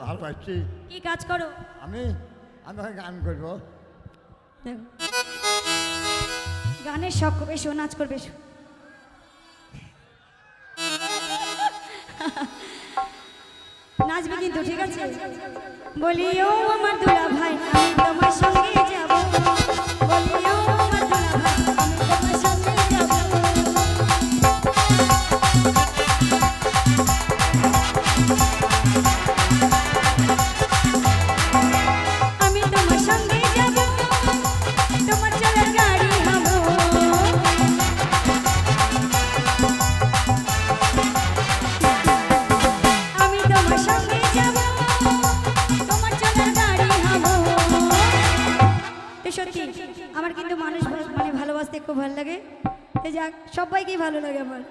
ভালো পাচ্ছি। কি কাজ করো? আমি আমি গান করবো। গানের শখ খুব, এসো নাচ করবে, এসো। নাচবে কিন্তু, ঠিক আছে? বলি ও আমার দুলা ভাই আমি তোমার সঙ্গে যাব, বলি ও আমার দুলা ভাই আমি তোমার সঙ্গে যাব। আমি তোমার সঙ্গে যাব, তোমার চলার গাড়ি হব। আমি তোমার সঙ্গে যাব, তোমার চলার গাড়ি হব। তো সত্যি আমার কিন্তু মানুষ মানে ভালোবাসতে খুব ভালো লাগে। তো যাক, সবাইকেই ভালো লাগে আমার,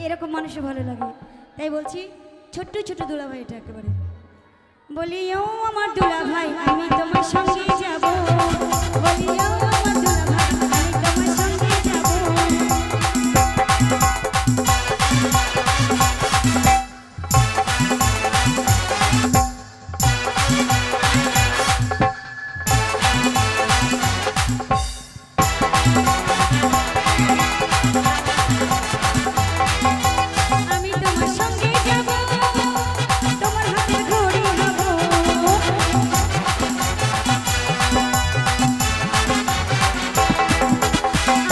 এরকম মানুষও ভালো লাগে। তাই বলছি ছোট্ট ছোট্ট দুলা ভাই, এটা একেবারে বলি ও আমার দুলা ভাই আমি তোমার সঙ্গে যাব, বলি ও আমার দুলা ভাই আমি তোমার সঙ্গে যাব। আমি তোমার সঙ্গে যাব, তোমার হাতের ঘড়ি হব।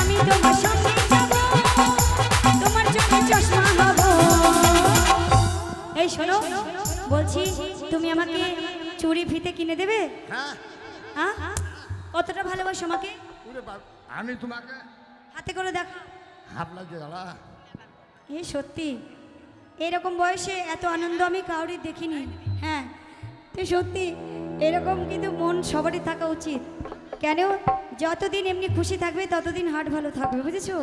আমি তোমার সঙ্গে যাব, তোমার চোখে চশমা হব। এই শোনো, বলছি তুমি আমাকে চুড়ি ফিতে কিনে দেবে? হ্যাঁ, হ্যাঁ, কতটা ভালোবাসো আমাকে? আমি তোমাকে হাতে করে দেখা। আপনার যে দাদা, এই সত্যি এরকম বয়সে এত আনন্দ আমি কাউরি দেখিনি। হ্যাঁ, তো সত্যি এরকম কিন্তু মন সবারই থাকা উচিত। কেন, যতদিন এমনি খুশি থাকবে ততদিন হার্ট ভালো থাকবে, বুঝেছো?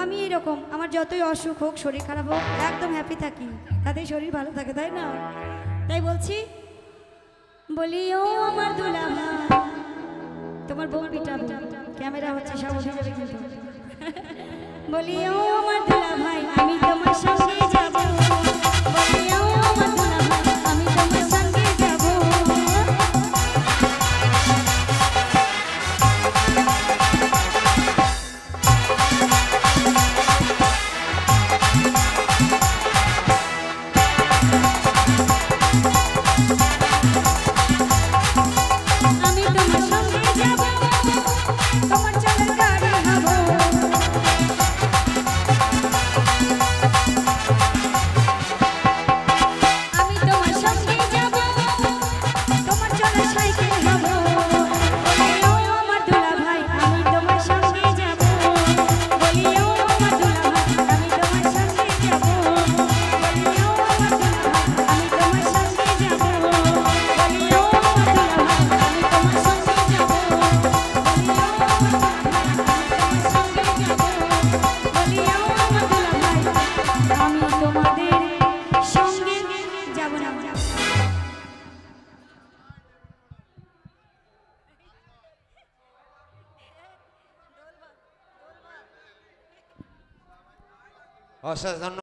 আমি এরকম, আমার যতই অসুখ হোক, শরীর খারাপ হোক, একদম হ্যাপি থাকি, তাতেই শরীর ভালো থাকে, তাই না? তাই বলছি, বলি ও আমার দুলা ভাই, তোমার বউ পিটাবো, ক্যামেরা হচ্ছে সব উঠে যাবে কিন্তু। বলি ও আমার দুলা ভাই আমি তোমার সঙ্গে যাব, বলি ও আমার দুলা ভাই আমি তোমার সঙ্গে যাব। আমি তোমার সঙ্গে যাব, তোমার চলার গাড়ি হব। আমি তোমার সঙ্গে যাব, তোমার চলার সাইকেল হব। বলি ও আমার দুলা ভাই আমি তোমার সঙ্গে যাব, বলি ও আমার দুলা ভাই আমি তোমার সঙ্গে যাব, বলি ও আমার দুলা ভাই আমি তোমার সঙ্গে যাব, বলি ও আমার দুলা ভাই আমি তোমার সঙ্গে যাব, বলি ও আমার দুলা ভাই আমি তোমার সঙ্গে যাব, বলি ও আমার দুলা ভাই আমি তোমাদের সঙ্গে যাব না। অসাধারণ